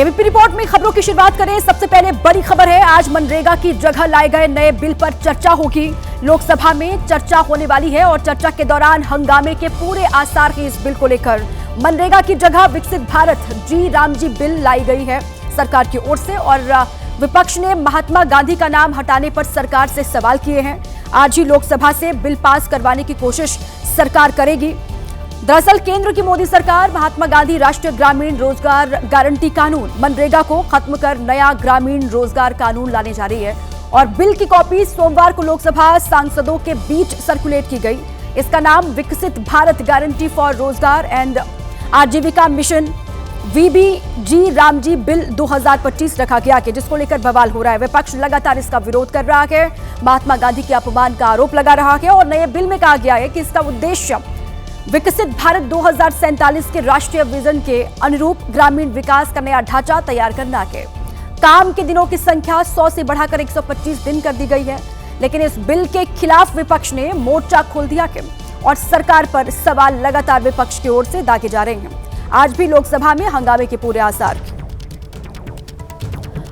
ABP report में खबरों की शुरुआत करें। सबसे पहले बड़ी खबर है, आज मनरेगा की जगह लाए गए नए बिल पर चर्चा होगी। लोकसभा में चर्चा होने वाली है और चर्चा के दौरान हंगामे के पूरे आसार हैं इस बिल को लेकर। मनरेगा की जगह विकसित भारत जी रामजी बिल लाई गई है सरकार की ओर से और विपक्ष ने महात्मा गांधी का नाम हटाने पर सरकार से सवाल किए हैं। आज ही लोकसभा से बिल पास करवाने की कोशिश सरकार करेगी। दरअसल केंद्र की मोदी सरकार महात्मा गांधी राष्ट्रीय ग्रामीण रोजगार गारंटी कानून मनरेगा को खत्म कर नया ग्रामीण रोजगार कानून लाने जा रही है और बिल की कॉपी सोमवार को लोकसभा सांसदों के बीच सर्कुलेट की गई। इसका नाम विकसित भारत गारंटी फॉर रोजगार एंड आजीविका मिशन वीबीजी रामजी बिल 2025 रखा गया है, जिसको लेकर बवाल हो रहा है। विपक्ष लगातार इसका विरोध कर रहा है, महात्मा गांधी के अपमान का आरोप लगा रहा है और नए बिल में कहा गया है कि इसका उद्देश्य विकसित भारत 2047 के राष्ट्रीय विजन के अनुरूप ग्रामीण विकास का नया ढांचा तैयार करना है। काम के दिनों की संख्या 100 से बढ़ाकर 125 दिन कर दी गई है, लेकिन इस बिल के खिलाफ विपक्ष ने मोर्चा खोल दिया है और सरकार पर सवाल लगातार विपक्ष की ओर से दागे जा रहे हैं। आज भी लोकसभा में हंगामे के पूरे आसार।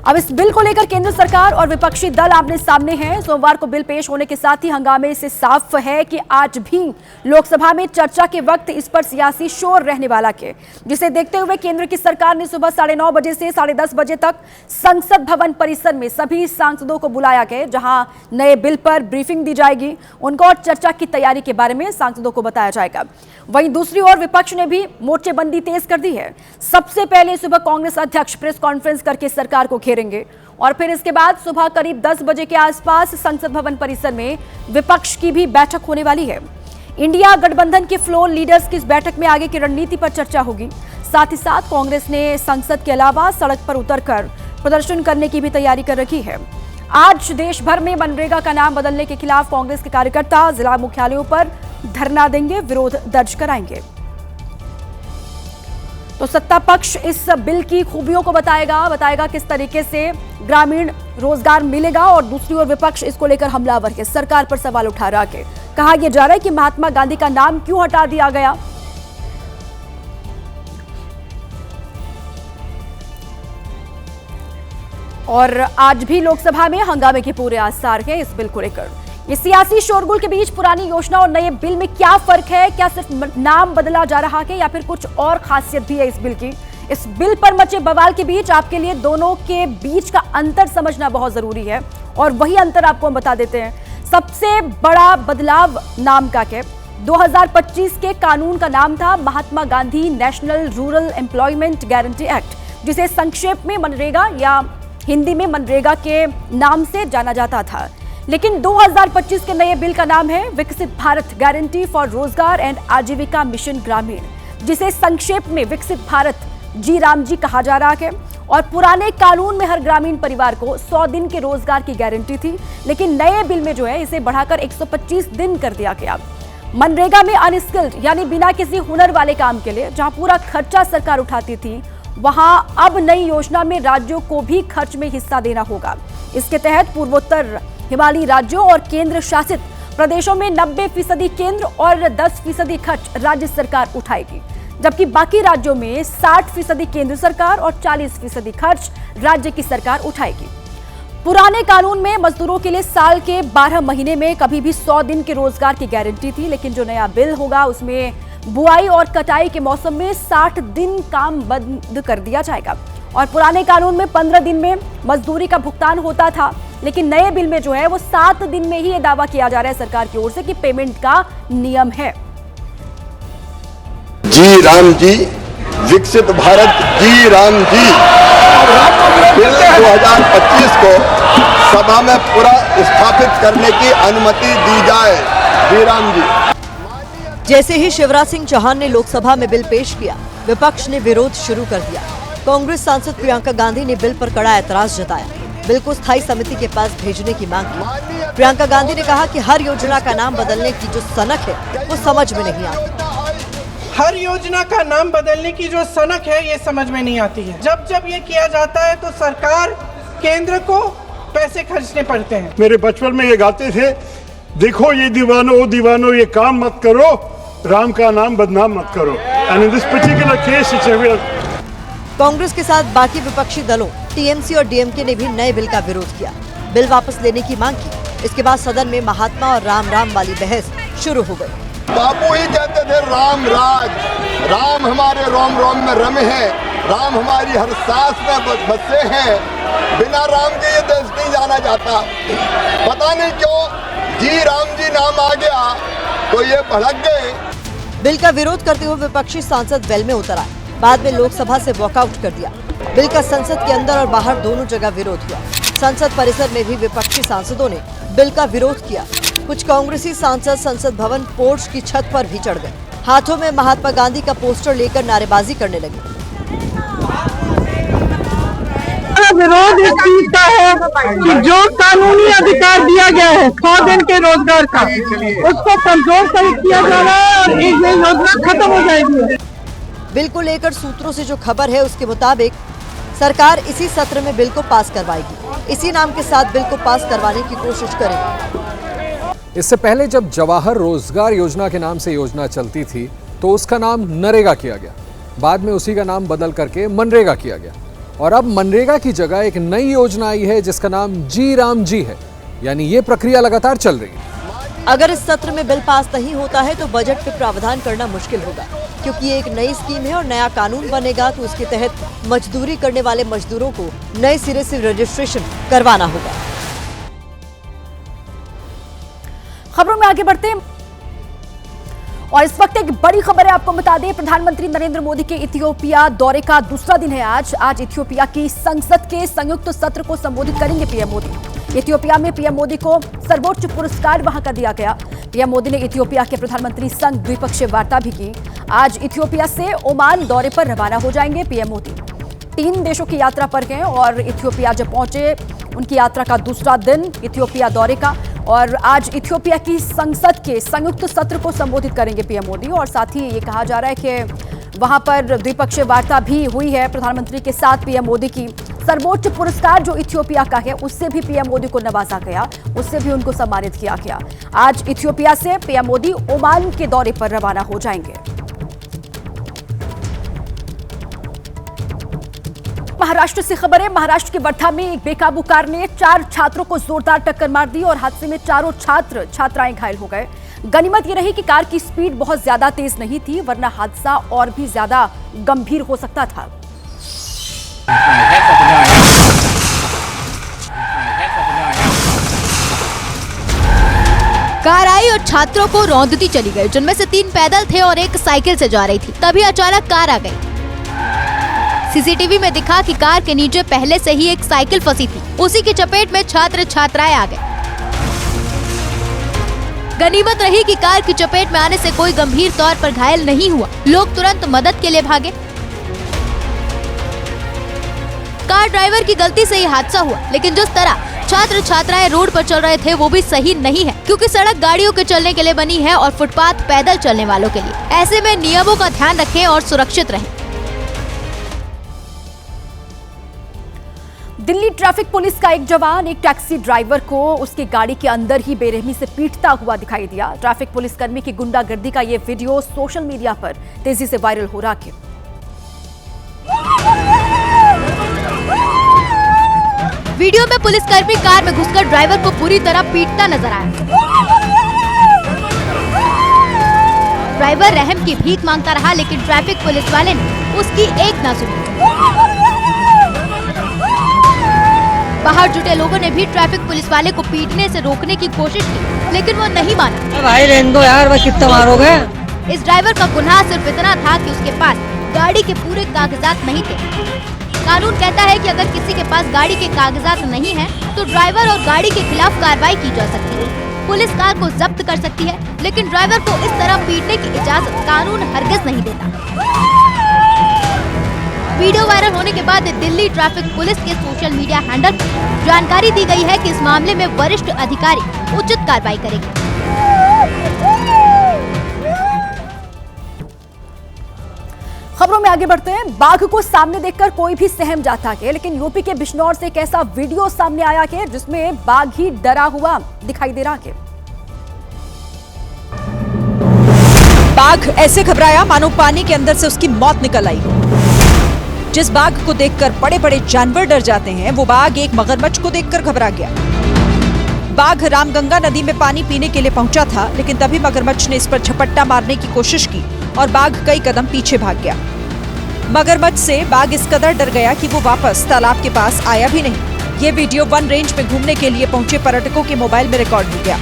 अब इस बिल को लेकर केंद्र सरकार और विपक्षी दल आमने सामने हैं। सोमवार को बिल पेश होने के साथ ही हंगामे से साफ है कि आज भी लोकसभा में चर्चा के वक्त इस पर सियासी शोर रहने वाला है, जिसे देखते हुए केंद्र की सरकार ने सुबह 9:30 बजे से 10:30 बजे तक संसद भवन परिसर में सभी सांसदों को बुलाया गया, जहां नए बिल पर ब्रीफिंग दी जाएगी, उनको और चर्चा की तैयारी के बारे में सांसदों को बताया जाएगा। वहीं दूसरी ओर विपक्ष ने भी मोर्चेबंदी तेज कर दी है। सबसे पहले सुबह कांग्रेस अध्यक्ष प्रेस कॉन्फ्रेंस करके सरकार को घेरेंगे और फिर इसके बाद सुबह करीब 10 बजे के आसपास संसद भवन परिसर में विपक्ष की भी बैठक होने वाली है। इंडिया गठबंधन के फ्लोर लीडर्स की इस बैठक में आगे की रणनीति पर चर्चा होगी। साथ ही साथ कांग्रेस ने संसद के अलावा सड़क पर उतरकर प्रदर्शन करने की भी तैयारी कर रखी है। आज देश भर में मनरेगा का नाम बदलने के खिलाफ कांग्रेस के कार्यकर्ता जिला मुख्यालयों पर धरना देंगे, विरोध दर्ज कराएंगे। तो सत्ता पक्ष इस बिल की खूबियों को बताएगा किस तरीके से ग्रामीण रोजगार मिलेगा और दूसरी ओर विपक्ष इसको लेकर हमलावर है, सरकार पर सवाल उठा रहा है। कहा यह जा रहा है कि महात्मा गांधी का नाम क्यों हटा दिया गया। और आज भी लोकसभा में हंगामे के पूरे आसार हैं इस बिल को लेकर। इस सियासी शोरगुल के बीच पुरानी योजना और नए बिल में क्या फर्क है? क्या सिर्फ नाम बदला जा रहा है या फिर कुछ और खासियत भी है इस बिल की? इस बिल पर मचे बवाल के बीच आपके लिए दोनों के बीच का अंतर समझना बहुत जरूरी है और वही अंतर आपको हम बता देते हैं। सबसे बड़ा बदलाव नाम का है। 2025 के कानून का नाम था Mahatma Gandhi national rural employment guarantee act, जिसे संक्षेप में मनरेगा या हिंदी में मनरेगा के नाम से जाना जाता था। लेकिन 2025 के नए बिल का नाम है विकसित भारत गारंटी फॉर रोजगार एंड आजीविका मिशन ग्रामीण, जिसे संक्षेप में विकसित भारत जी रामजी कहा जा रहा है। और पुराने कानून में हर ग्रामीण परिवार को 100 दिन के रोजगार की गारंटी थी, लेकिन नए बिल में जो है इसे बढ़ाकर 125 दिन कर दिया गया। मनरेगा में अनस्किल्ड यानी बिना किसी हुनर वाले काम के लिए जहां पूरा खर्चा सरकार उठाती थी, वहां अब नई योजना में राज्यों को भी खर्च में हिस्सा देना होगा। इसके तहत पूर्वोत्तर हिमालयी राज्यों और केंद्र शासित प्रदेशों में 90% केंद्र और 10% खर्च राज्य सरकार उठाएगी, जबकि बाकी राज्यों में 60% केंद्र सरकार और 40% खर्च राज्य की सरकार उठाएगी। पुराने कानून में मजदूरों के लिए साल के 12 महीने में कभी भी 100 दिन के रोजगार की गारंटी थी, लेकिन जो नया बिल होगा उसमें बुआई और कटाई के मौसम में 60 दिन काम बंद कर दिया जाएगा। और पुराने कानून में 15 दिन में मजदूरी का भुगतान होता था, लेकिन नए बिल में जो है वो 7 दिन में ही ये दावा किया जा रहा है सरकार की ओर से कि पेमेंट का नियम है। जी राम जी, विकसित भारत जी राम जी बिल 2025 को सभा में पूरा स्थापित करने की अनुमति दी जाए। जी राम जी। जैसे ही शिवराज सिंह चौहान ने लोकसभा में बिल पेश किया, विपक्ष ने विरोध शुरू कर दिया। कांग्रेस सांसद प्रियंका गांधी ने बिल पर कड़ा ऐतराज जताया, बिल को स्थायी समिति के पास भेजने की मांग की। प्रियंका गांधी ने कहा कि हर योजना का नाम बदलने की जो सनक है वो समझ में नहीं आती। हर योजना का नाम बदलने की जो सनक है ये समझ में नहीं आती है। जब जब ये किया जाता है तो सरकार केंद्र को पैसे खर्चने पड़ते हैं। मेरे बचपन में ये गाते थे, देखो ये दीवानो ओ दीवानो ये काम मत करो, राम का नाम बदनाम मत करो। And in this particular case, it's a real Congress के साथ बाकी विपक्षी दलों टीएमसी और डीएमके ने भी नए बिल का विरोध किया, बिल वापस लेने की मांग की। इसके बाद सदन में महात्मा और राम राम वाली बहस शुरू हो गई। बापू ही कहते थे राम राज, राम हमारे रोम रोम में रमे हैं, राम हमारी हर सांस में बसे हैं, बिना राम के ये देश नहीं जाना जाता। पता नहीं क्यों जी राम जी नाम आ गया तो ये भड़क गए। बिल का विरोध करते हुए विपक्षी सांसद वेल में उतर आए, बाद में लोकसभा से वॉकआउट कर दिया। बिल का संसद के अंदर और बाहर दोनों जगह विरोध हुआ। संसद परिसर में भी विपक्षी सांसदों ने बिल का विरोध किया। कुछ कांग्रेसी सांसद संसद भवन पोर्च की छत पर भी चढ़ गए, हाथों में महात्मा गांधी का पोस्टर लेकर नारेबाजी करने लगे। विरोध इस चीज का है कि जो कानूनी अधिकार दिया गया है 100 दिन के रोजगार का, उसको कमजोर किया जा रहा है और एक नई योजना खत्म हो जाएगी। बिल को लेकर सूत्रों से जो खबर है उसके मुताबिक सरकार इसी सत्र में बिल को पास करवाएगी। इसी नाम के साथ बिल को पास करवाने की कोशिश करेगी। इससे पहले जब जवाहर रोजगार योजना के नाम से योजना चलती थी तो उसका नाम नरेगा किया गया, बाद में उसी का नाम बदल करके मनरेगा किया गया और अब मनरेगा की जगह एक नई योजना आई है जिसका नाम जी राम जी है। यानी ये प्रक्रिया लगातार चल रही है। अगर इस सत्र में बिल पास नहीं होता है तो बजट में प्रावधान करना मुश्किल होगा, क्योंकि ये एक नई स्कीम है और नया कानून बनेगा तो इसके तहत मजदूरी करने वाले मजदूरों को नए सिरे से रजिस्ट्रेशन करवाना होगा। खबरों में आगे बढ़ते हैं और इस वक्त एक बड़ी खबर है, आपको बता दें प्रधानमंत्री नरेंद्र मोदी के इथियोपिया दौरे का दूसरा दिन है आज इथियोपिया की संसद के संयुक्त सत्र को संबोधित करेंगे पीएम मोदी। इथियोपिया में पीएम मोदी को सर्वोच्च पुरस्कार वहां का दिया गया। पीएम मोदी ने इथियोपिया के प्रधानमंत्री संग द्विपक्षीय वार्ता भी की। आज इथियोपिया से ओमान दौरे पर रवाना हो जाएंगे पीएम मोदी। 3 देशों की यात्रा पर गए और इथियोपिया जब पहुंचे, उनकी यात्रा का दूसरा दिन इथियोपिया दौरे का, और आज इथियोपिया की संसद के संयुक्त सत्र को संबोधित करेंगे पीएम मोदी। और साथ ही ये कहा जा रहा है कि वहां पर द्विपक्षीय वार्ता भी हुई है प्रधानमंत्री के साथ पीएम मोदी की। सर्वोच्च पुरस्कार जो इथियोपिया का है उससे भी पीएम मोदी को नवाजा गया, उससे भी उनको सम्मानित किया गया। आज इथियोपिया से पीएम मोदी ओमान के दौरे पर रवाना हो जाएंगे। महाराष्ट्र से खबर है। महाराष्ट्र के वर्धा में एक बेकाबू कार ने 4 छात्रों को जोरदार टक्कर मार दी और हादसे में चारों छात्राएं घायल हो गए। गनीमत ये रही कि कार की स्पीड बहुत ज्यादा तेज नहीं थी, वरना हादसा और भी ज्यादा गंभीर हो सकता था। कार आई और छात्रों को रौंदती चली गई, जिनमें से 3 पैदल थे और एक साइकिल से जा रही थी। तभी अचानक कार आ गई। सीसीटीवी में दिखा कि कार के नीचे पहले से ही एक साइकिल फंसी थी। उसी की चपेट में छात्र छात्राएं आ गए। गनीमत रही कि कार की चपेट में आने से कोई गंभीर तौर पर घायल नहीं हुआ। लोग तुरंत मदद के लिए भागे। कार ड्राइवर की गलती से ये हादसा हुआ, लेकिन जिस तरह छात्र छात्राएं रोड पर चल रहे थे वो भी सही नहीं है, क्योंकि सड़क गाड़ियों के चलने के लिए बनी है और फुटपाथ पैदल चलने वालों के लिए। ऐसे में नियमों का ध्यान रखें और सुरक्षित रहें। दिल्ली ट्रैफिक पुलिस का एक जवान एक टैक्सी ड्राइवर को उसकी गाड़ी के अंदर ही बेरहमी से पीटता हुआ दिखाई दिया। ट्रैफिक पुलिसकर्मी की गुंडागर्दी का ये वीडियो सोशल मीडिया पर तेजी से वायरल हो रहा है। वीडियो में पुलिसकर्मी कार में घुसकर ड्राइवर को पूरी तरह पीटता नजर आया। ड्राइवर रहम की भीख मांगता रहा, लेकिन ट्रैफिक पुलिस वाले ने उसकी एक ना सुनी। बाहर जुटे लोगों ने भी ट्रैफिक पुलिस वाले को पीटने से रोकने की कोशिश की, लेकिन वो नहीं माना। भाई रहने दो यार, बस कितना मारोगे। इस ड्राइवर का गुनाह सिर्फ इतना था कि उसके पास गाड़ी के पूरे कागजात नहीं थे। कानून कहता है कि अगर किसी के पास गाड़ी के कागजात नहीं हैं, तो ड्राइवर और गाड़ी के खिलाफ कार्रवाई की जा सकती है। पुलिस कार को जब्त कर सकती है, लेकिन ड्राइवर को इस तरह पीटने की इजाजत कानून हरगिज नहीं देता। वीडियो वायरल होने के बाद दिल्ली ट्रैफिक पुलिस के सोशल मीडिया हैंडल पर जानकारी दी गई है कि इस मामले में वरिष्ठ अधिकारी उचित कार्रवाई करेंगे। खबरों में आगे बढ़ते हैं। बाघ को सामने देखकर कोई भी सहम जाता है, लेकिन यूपी के बिजनौर से एक ऐसा वीडियो सामने आया है जिसमें बाघ ही डरा हुआ दिखाई दे रहा है। बाघ ऐसे घबराया मानो पानी के अंदर से उसकी मौत निकल आई। जिस बाघ को देखकर बड़े बड़े जानवर डर जाते हैं, वो बाघ एक मगरमच्छ को देखकर घबरा गया। बाघ रामगंगा नदी में पानी पीने के लिए पहुंचा था, लेकिन तभी मगरमच्छ ने इस पर झपट्टा मारने की कोशिश की और बाघ कई कदम पीछे भाग गया। मगरमच्छ से बाघ इस कदर डर गया कि वो वापस तालाब के पास आया भी नहीं। ये वीडियो वन रेंज में घूमने के लिए पहुंचे पर्यटकों के मोबाइल में रिकॉर्ड हो गया।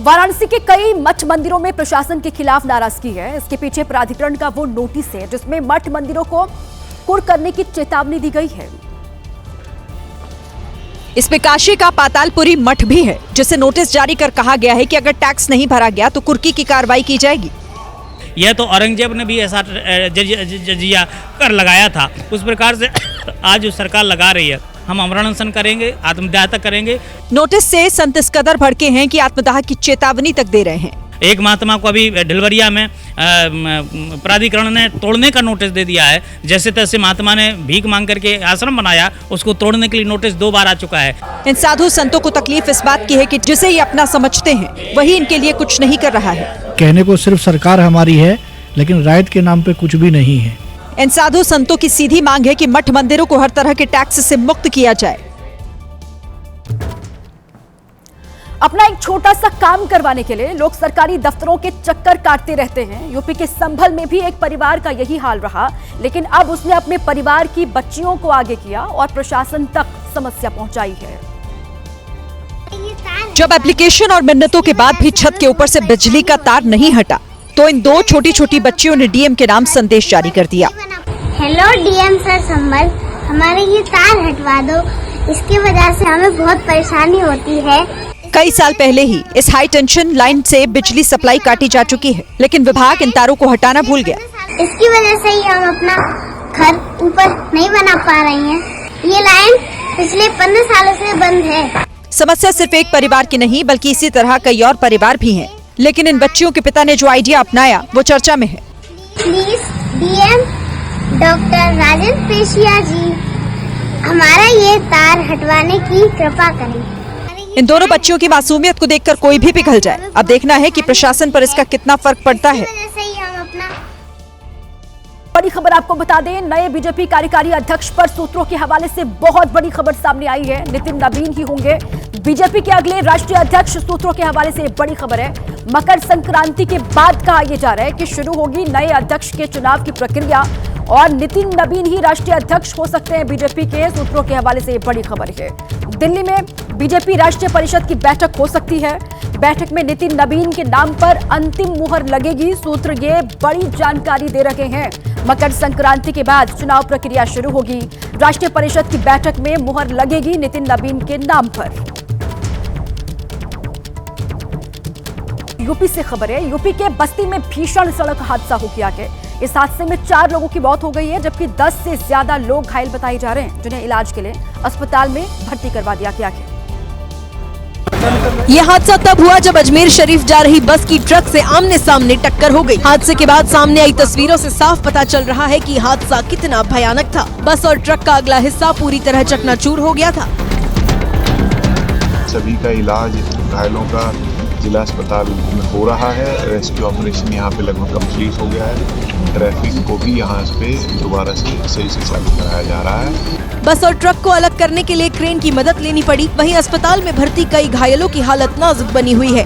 वाराणसी के कई मठ मंदिरों में प्रशासन के खिलाफ नाराजगी है। इसके पीछे प्राधिकरण का वो नोटिस है जिसमें मठ मंदिरों को कुर्क करने की चेतावनी दी गई है। इसमें काशी का पातालपुरी मठ भी है, जिसे नोटिस जारी कर कहा गया है कि अगर टैक्स नहीं भरा गया तो कुर्की की कार्रवाई की जाएगी। यह तो औरंगजेब ने भी ऐसा जजिया कर लगाया था, उस प्रकार से आज जो सरकार लगा रही है, हम अमरण अनशन करेंगे, आत्मदाह तक करेंगे। नोटिस से संत इस कदर भड़के हैं कि आत्मदाह की चेतावनी तक दे रहे हैं। एक महात्मा को अभी ढिलवरिया में प्राधिकरण ने तोड़ने का नोटिस दे दिया है। जैसे तैसे महात्मा ने भीख मांग करके आश्रम बनाया, उसको तोड़ने के लिए नोटिस 2 बार आ चुका है। इन साधु संतों को तकलीफ इस बात की है कि जिसे ये अपना समझते हैं वही इनके लिए कुछ नहीं कर रहा है। कहने को सिर्फ सरकार हमारी है, लेकिन रायत के नाम पे कुछ भी नहीं है। इन साधु संतों की सीधी मांग है कि मठ मंदिरों को हर तरह के टैक्स से मुक्त किया जाए। अपना एक छोटा सा काम करवाने के लिए लोग सरकारी दफ्तरों के चक्कर काटते रहते हैं। यूपी के संभल में भी एक परिवार का यही हाल रहा, लेकिन अब उसने अपने परिवार की बच्चियों को आगे किया और प्रशासन तक समस्या पहुंचाई है। जब एप्लीकेशन और मिन्नतों के बाद भी छत के ऊपर से बिजली का तार नहीं हटा, तो इन 2 छोटी छोटी बच्चियों ने डीएम के नाम संदेश जारी कर दिया। हेलो डीएम सर संभल, हमारे ये तार हटवा दो, इसकी वजह से हमें बहुत परेशानी होती है। कई साल पहले ही इस हाई टेंशन लाइन से बिजली सप्लाई काटी जा चुकी है, लेकिन विभाग इन तारों को हटाना भूल गया। इसकी वजह से ही हम अपना घर ऊपर नहीं बना पा रही हैं। ये लाइन पिछले 15 सालों से बंद है। समस्या सिर्फ एक परिवार की नहीं, बल्कि इसी तरह कई और परिवार भी हैं। लेकिन इन बच्चियों के पिता ने जो आइडिया अपनाया वो चर्चा में है। Please DM doctor Rajendra Peshiya ji, हमारा ये तार हटवाने की कृपा करें। इन दोनों बच्चियों की मासूमियत को देखकर कोई भी पिघल जाए। अब देखना है कि प्रशासन पर इसका कितना फर्क पड़ता है। बड़ी खबर आपको बता दें, नए बीजेपी कार्यकारी अध्यक्ष पर सूत्रों के हवाले से बहुत बड़ी खबर सामने आई है। नितिन नवीन ही होंगे बीजेपी के अगले राष्ट्रीय अध्यक्ष। सूत्रों के हवाले से बड़ी खबर है। मकर संक्रांति के बाद कहा यह जा रहा है कि शुरू होगी नए अध्यक्ष के चुनाव की प्रक्रिया और नितिन नवीन ही राष्ट्रीय अध्यक्ष हो सकते हैं बीजेपी के। सूत्रों के हवाले से बड़ी खबर है। दिल्ली में बीजेपी राष्ट्रीय परिषद की बैठक हो सकती है। बैठक में नितिन नवीन के नाम पर अंतिम मुहर लगेगी। सूत्र ये बड़ी जानकारी दे रहे हैं। मकर संक्रांति के बाद चुनाव प्रक्रिया शुरू होगी। राष्ट्रीय परिषद की बैठक में मुहर लगेगी नितिन नवीन के नाम पर। यूपी से खबर है। यूपी के बस्ती में भीषण सड़क हादसा हो गया है। इस हादसे में 4 लोगों की मौत हो गई है, जबकि 10 से ज्यादा लोग घायल बताए जा रहे हैं, जिन्हें इलाज के लिए अस्पताल में भर्ती करवा दिया गया है। ये हादसा तब हुआ जब अजमेर शरीफ जा रही बस की ट्रक से आमने सामने टक्कर हो गई। हादसे के बाद सामने आई तस्वीरों से साफ पता चल रहा है कि हादसा कितना भयानक था। बस और ट्रक का अगला हिस्सा पूरी तरह चकनाचूर हो गया था। सभी का इलाज घायलों का जिला अस्पताल में हो रहा है। रेस्क्यू ऑपरेशन यहाँ पे लगभग कंप्लीट हो गया है। ट्रैफिक को भी यहाँ पे दोबारा से सही से चालू कराया जा रहा है। बस और ट्रक को अलग करने के लिए क्रेन की मदद लेनी पड़ी। वहीं अस्पताल में भर्ती कई घायलों की हालत नाजुक बनी हुई है।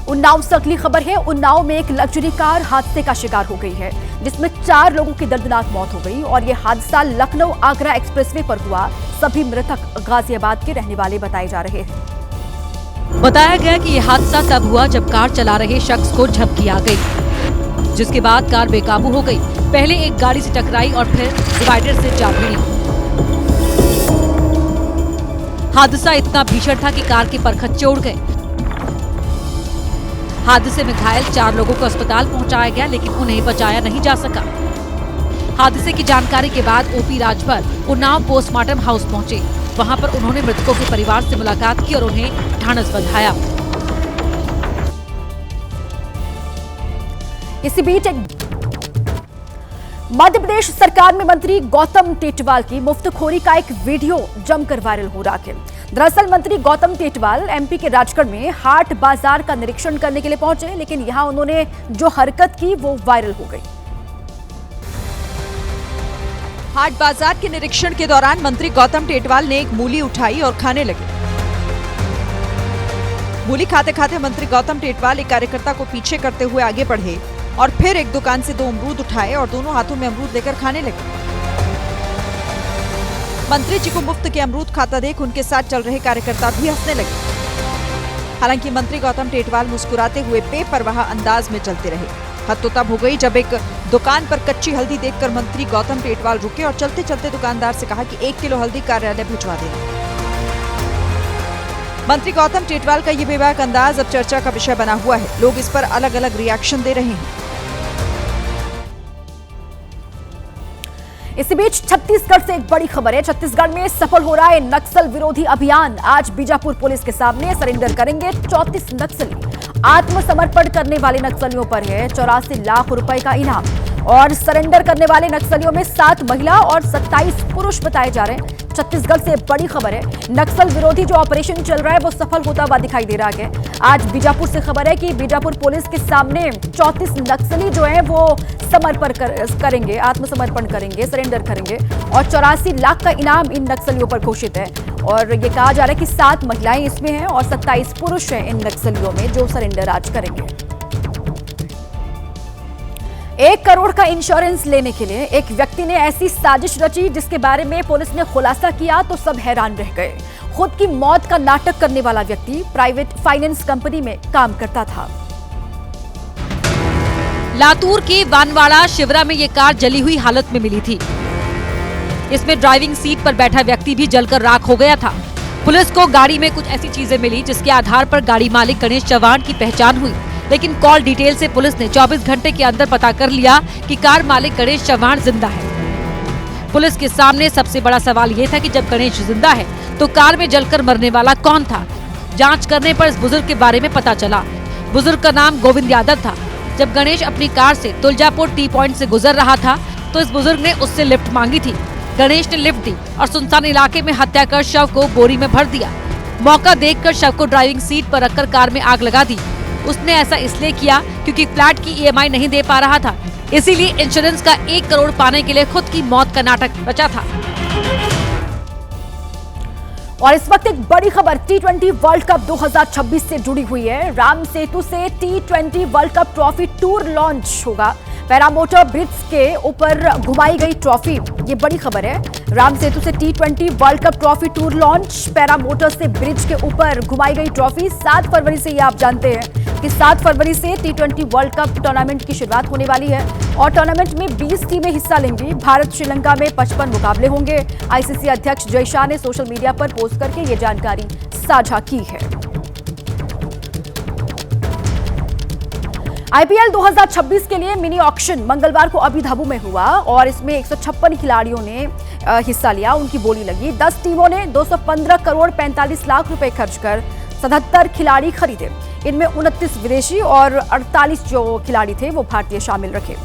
उन्नाव से अगली खबर है। उन्नाव में एक लग्जरी कार हादसे का शिकार हो गई है, जिसमें 4 लोगों की दर्दनाक मौत हो गई और ये हादसा लखनऊ आगरा एक्सप्रेसवे पर हुआ। सभी मृतक गाजियाबाद के रहने वाले बताए जा रहे हैं। बताया गया कि यह हादसा तब हुआ जब कार चला रहे शख्स को झपकी आ गई, जिसके बाद कार बेकाबू हो गई। पहले एक गाड़ी से टकराई और फिर डिवाइडर से जा भिड़ी। हादसा इतना भीषण था कि कार के परखच्चे उड़ गए। हादसे में घायल 4 लोगों को अस्पताल पहुंचाया गया, लेकिन उन्हें बचाया नहीं जा सका। हादसे की जानकारी के बाद OP Rajbhar Unnao postmortem house पहुंचे। वहां पर उन्होंने मृतकों के परिवार से मुलाकात की और उन्हें ढांढस बंधाया। इसी बीच मध्य प्रदेश सरकार में मंत्री गौतम टेटवाल की मुफ्तखोरी का एक वीडियो जमकर वायरल हो रहा है। दरअसल मंत्री गौतम टेटवाल एमपी के राजगढ़ में हाट बाजार का निरीक्षण करने के लिए पहुंचे, लेकिन यहां उन्होंने जो हरकत की वो वायरल हो गई। हाट बाजार के निरीक्षण के दौरान मंत्री गौतम टेटवाल ने एक मूली उठाई और खाने लगे। मूली खाते खाते मंत्री गौतम टेटवाल एक कार्यकर्ता को पीछे करते हुए आगे बढ़े और फिर एक दुकान से 2 अमरूद उठाए और दोनों हाथों में अमरूद लेकर खाने लगे। मंत्री जी को मुफ्त के अमरूद खाता देख उनके साथ चल रहे कार्यकर्ता भी हंसने लगे। हालांकि मंत्री गौतम टेटवाल मुस्कुराते हुए बेपरवाह अंदाज में चलते रहे। हद तो तब हो गई जब एक दुकान पर कच्ची हल्दी देखकर मंत्री गौतम टेटवाल रुके और चलते चलते दुकानदार से कहा कि 1 किलो हल्दी कार्यालय भिजवा देना। मंत्री गौतम टेटवाल का ये बेबाक अंदाज अब चर्चा का विषय बना हुआ है। लोग इस पर अलग अलग रिएक्शन दे रहे हैं। इसी बीच छत्तीसगढ़ से एक बड़ी खबर है। छत्तीसगढ़ में सफल हो रहा है नक्सल विरोधी अभियान। आज बीजापुर पुलिस के सामने सरेंडर करेंगे 34 नक्सली। आत्मसमर्पण करने वाले नक्सलियों पर है 84 लाख रुपए का इनाम और सरेंडर करने वाले नक्सलियों में 7 महिला और 27 पुरुष बताए जा रहे हैं। छत्तीसगढ़ से बड़ी खबर है, नक्सल विरोधी जो ऑपरेशन चल रहा है वो सफल होता हुआ दिखाई दे रहा है। आज बीजापुर से खबर है कि बीजापुर पुलिस के सामने 34 नक्सली जो है वो समर्पण करेंगे, आत्मसमर्पण करेंगे, सरेंडर करेंगे और 84 लाख का इनाम इन नक्सलियों पर घोषित है। और ये कहा जा रहा है कि 7 महिलाएं इसमें हैं और 27 पुरुष हैं इन नक्सलियों में जो सरेंडर आज करेंगे। 1 करोड़ का इंश्योरेंस लेने के लिए एक व्यक्ति ने ऐसी साजिश रची जिसके बारे में पुलिस ने खुलासा किया तो सब हैरान रह गए। खुद की मौत का नाटक करने वाला व्यक्ति प्राइवेट फाइनेंस कंपनी में काम करता था। लातूर के वानवाड़ा शिवरा में ये कार जली हुई हालत में मिली थी। इसमें ड्राइविंग सीट पर बैठा व्यक्ति भी जलकर राख हो गया था। पुलिस को गाड़ी में कुछ ऐसी चीजें मिली जिसके आधार पर गाड़ी मालिक गणेश चौहान की पहचान हुई, लेकिन कॉल डिटेल से पुलिस ने 24 घंटे के अंदर पता कर लिया कि कार मालिक गणेश चौहान जिंदा है। पुलिस के सामने सबसे बड़ा सवाल ये था कि जब गणेश जिंदा है तो कार में जलकर मरने वाला कौन था। जांच करने पर इस बुजुर्ग के बारे में पता चला। बुजुर्ग का नाम गोविंद यादव था। जब गणेश अपनी कार से तुलजापुर टी पॉइंट से गुजर रहा था तो इस बुजुर्ग ने उससे लिफ्ट मांगी थी। गणेश ने लिफ्ट दी और सुनसान इलाके में हत्या कर शव को बोरी में भर दिया। मौका देखकर शव को ड्राइविंग सीट पर रखकर कार में आग लगा दी। उसने ऐसा इसलिए किया क्योंकि फ्लैट की EMI नहीं दे पा रहा था, इसीलिए इंश्योरेंस का 1 करोड़ पाने के लिए खुद की मौत का नाटक रचा था। और इस वक्त एक बड़ी खबर T20 वर्ल्ड कप 2026 से जुड़ी हुई है। राम सेतु से T20 world cup trophy tour launch होगा। पैरामोटर ब्रिज के ऊपर घुमाई गई ट्रॉफी, ये बड़ी खबर है। राम सेतु से T20 world cup trophy tour launch. Paramotor से ब्रिज के ऊपर घुमाई गई ट्रॉफी 7 फरवरी से, ये आप जानते हैं कि 7 फरवरी से T20 वर्ल्ड कप टूर्नामेंट की शुरुआत होने वाली है और टूर्नामेंट में 20 टीमें हिस्सा लेंगी। भारत श्रीलंका में 55 मुकाबले होंगे। ICC अध्यक्ष जय शाह ने सोशल मीडिया पर पोस्ट करके ये जानकारी साझा की है। IPL 2026 के लिए मिनी ऑक्शन मंगलवार को अबू धाबी में हुआ और इसमें 156 खिलाड़ियों ने हिस्सा लिया, उनकी बोली लगी। 10 टीमों ने 215 करोड़ 45 लाख रुपए खर्च कर 77 खिलाड़ी खरीदे। इनमें 29 विदेशी और 48 जो खिलाड़ी थे वो भारतीय शामिल रखे।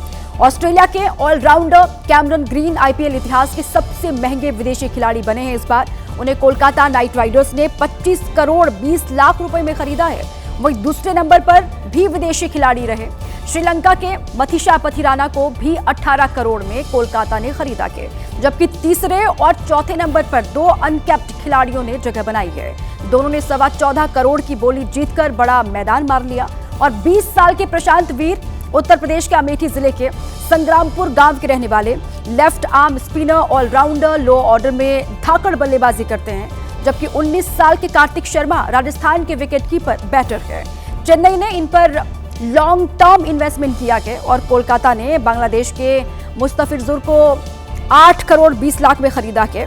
ऑस्ट्रेलिया के ऑलराउंडर कैमरन ग्रीन IPL इतिहास के सबसे महंगे विदेशी खिलाड़ी बने हैं इस बार। उन्हें कोलकाता नाइट राइडर्स ने 25 करोड़ 20 लाख रुपए में खरीदा है। वहीं दूसरे नंबर पर भी विदेशी खिलाड़ी रहे। श्रीलंका के मथीशा पथिराना को भी 18 करोड़ में कोलकाता ने खरीदा के, जबकि तीसरे और चौथे नंबर पर 2 अनकैप्ड खिलाड़ियों ने जगह बनाई है। दोनों ने 14.25 करोड़ की बोली जीतकर बड़ा मैदान मार लिया। और 20 साल के प्रशांत वीर उत्तर प्रदेश के अमेठी जिले के संग्रामपुर गांव के रहने वाले लेफ्ट आर्म स्पिनर ऑलराउंडर लो ऑर्डर में धाकड़ बल्लेबाजी करते हैं, जबकि 19 साल के कार्तिक शर्मा राजस्थान के विकेटकीपर बैटर है। चेन्नई ने इन पर लॉन्ग टर्म इन्वेस्टमेंट किया है और कोलकाता ने बांग्लादेश के मुस्तफिजुर को 8 करोड़ 20 लाख में खरीदा के।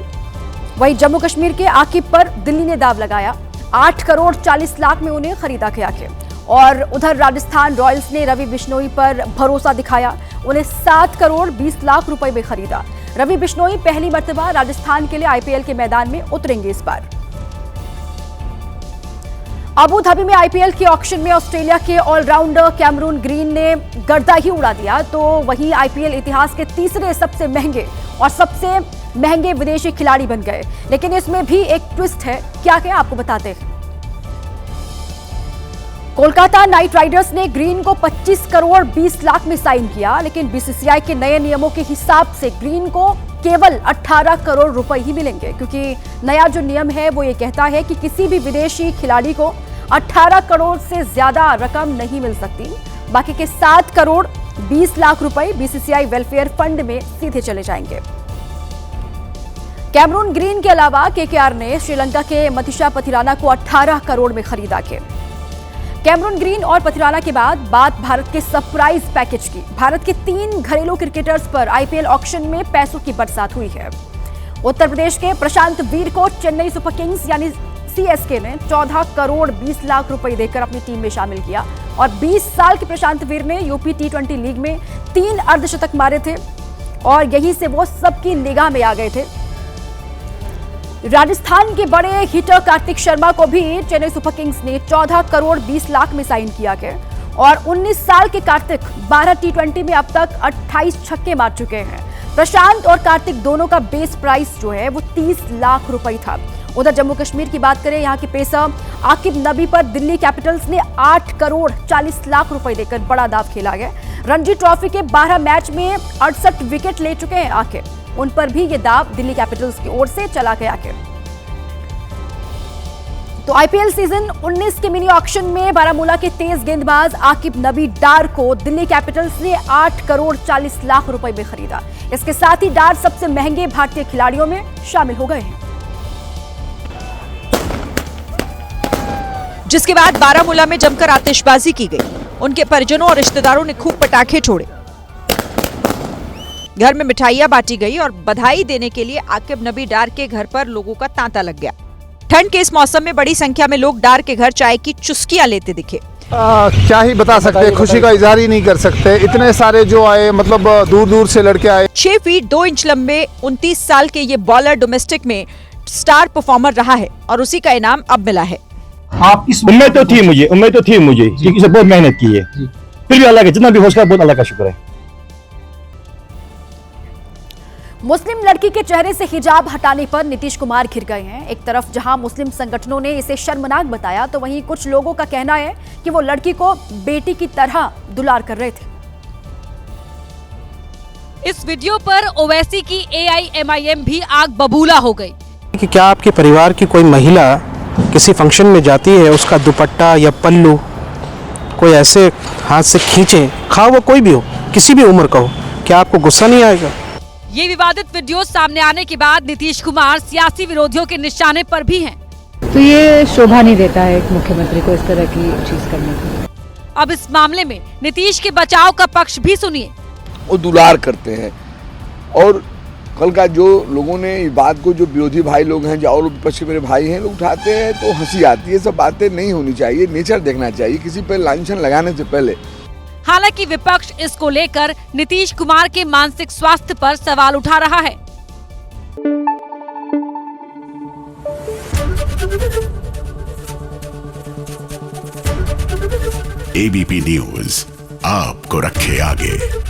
वहीं जम्मू कश्मीर के आकिब पर दिल्ली ने दाव लगाया, 8 करोड़ 40 लाख में उन्हें खरीदा गया के। और उधर राजस्थान रॉयल्स ने रवि बिश्नोई पर भरोसा दिखाया, उन्हें 7 करोड़ 20 लाख रुपए में खरीदा। रवि बिश्नोई पहली मर्तबा राजस्थान के लिए IPL के मैदान में उतरेंगे इस बार। अबू धाबी में IPL के ऑक्शन में ऑस्ट्रेलिया के ऑलराउंडर कैमरून ग्रीन ने गर्दा ही उड़ा दिया, तो वहीं IPL इतिहास के तीसरे सबसे महंगे और सबसे महंगे विदेशी खिलाड़ी बन गए। लेकिन इसमें भी एक ट्विस्ट है, क्या है आपको बताते हैं। कोलकाता नाइट राइडर्स ने ग्रीन को 25 करोड़ 20 लाख में साइन किया, लेकिन बीसीसीआई के नए नियमों के हिसाब से ग्रीन को केवल 18 करोड़ रुपए ही मिलेंगे, क्योंकि नया जो नियम है वो ये कहता है कि किसी भी विदेशी खिलाड़ी को 18 करोड़ से ज्यादा रकम नहीं मिल सकती। बाकी के 7 करोड़ 20 लाख रुपए बीसीसीआई वेलफेयर फंड में सीधे चले जाएंगे। कैमरून ग्रीन के अलावा केकेआर ने श्रीलंका के मथिशा पथिराना को 18 करोड़ में खरीदा के। कैमरून ग्रीन और पथिराना के बाद बात भारत के सरप्राइज पैकेज की। भारत के 3 घरेलू क्रिकेटर्स पर आईपीएल ऑक्शन में पैसों की बरसात हुई है। उत्तर प्रदेश के प्रशांत वीर को चेन्नई सुपर किंग्स यानी सीएसके ने 14 करोड़ 20 लाख रुपए देकर अपनी टीम में शामिल किया और 20 साल के प्रशांत वीर ने यूपी टी20 लीग में 3 अर्धशतक मारे थे और यहीं से वो सबकी निगाह में आ गए थे। राजस्थान के बड़े हिटर कार्तिक शर्मा को भी चेन्नई सुपर किंग्स ने 14 करोड़ 20 लाख में साइन किया गया और 19 साल के कार्तिक 12 टी20 में अब तक 28 छक्के मार चुके हैं। प्रशांत और कार्तिक दोनों का बेस प्राइस जो है वो 30 लाख रुपए था। उधर जम्मू कश्मीर की बात करें, यहाँ के पेसर आकिब नबी पर दिल्ली कैपिटल्स ने 8 करोड़ 40 लाख रुपए देकर बड़ा दाव खेला गया। रणजी ट्रॉफी के 12 मैच में 68 विकेट ले चुके हैं आकिब, उन पर भी ये दाव दिल्ली कैपिटल्स की ओर से चला गया है। तो आईपीएल सीजन 19 के मिनी ऑक्शन में बारामूला के तेज गेंदबाज आकिब नबी डार को दिल्ली कैपिटल्स ने 8 करोड़ 40 लाख रुपए में खरीदा। इसके साथ ही डार सबसे महंगे भारतीय खिलाड़ियों में शामिल हो गए हैं। जिसके बाद बारामूला में जमकर आतिशबाजी की गई। उनके परिजनों और रिश्तेदारों ने खूब पटाखे छोड़े, घर में मिठाइयां बांटी गई और बधाई देने के लिए आकिब नबी डार के घर पर लोगों का तांता लग गया। ठंड के इस मौसम में बड़ी संख्या में लोग डार के घर चाय की चुस्कियां लेते दिखे। क्या ही बता सकते, खुशी का इजहार ही नहीं कर सकते। इतने सारे जो आए, मतलब दूर दूर से लड़के आए। 6 फीट 2 इंच लंबे 29 साल के ये बॉलर डोमेस्टिक में स्टार परफॉर्मर रहा है और उसी का इनाम अब मिला है। उम्मीद तो थी मुझे क्योंकि इसे बहुत मेहनत की है, फिर भी अल्लाह का जितना भी हो सका बहुत अल्लाह का शुक्र है। मुस्लिम लड़की के चेहरे से हिजाब हटाने पर नीतीश कुमार घिर गए हैं। एक तरफ जहां मुस्लिम संगठनों ने इसे शर्मनाक बताया, तो वहीं कुछ लोगों का कहना है कि वो लड़की को बेटी की तरह दुलार कर रहे थे। इस वीडियो पर ओवैसी की AIMIM भी आग बबूला हो गई कि क्या आपके परिवार की कोई महिला किसी फंक्शन में जाती है, उसका दुपट्टा या पल्लू कोई ऐसे हाथ से खींचे, खा वो कोई भी हो, किसी भी उम्र का हो, क्या आपको गुस्सा नहीं आएगा? ये विवादित वीडियो सामने आने के बाद नीतीश कुमार सियासी विरोधियों के निशाने पर भी हैं। तो ये शोभा नहीं देता है एक मुख्यमंत्री को इस तरह की चीज करने की। अब इस मामले में नीतीश के बचाव का पक्ष भी सुनिए। वो दुलार करते हैं और कल का जो लोगों ने इस बात को, जो विरोधी भाई लोग हैं, जो और विपक्ष के मेरे भाई हैं, लोग उठाते हैं तो हंसी आती है। सब बातें नहीं होनी चाहिए, नेचर देखना चाहिए किसी पर लांछन लगाने से पहले। हालांकि विपक्ष इसको लेकर नीतीश कुमार के मानसिक स्वास्थ्य पर सवाल उठा रहा है। ABP न्यूज़ आपको रखे आगे।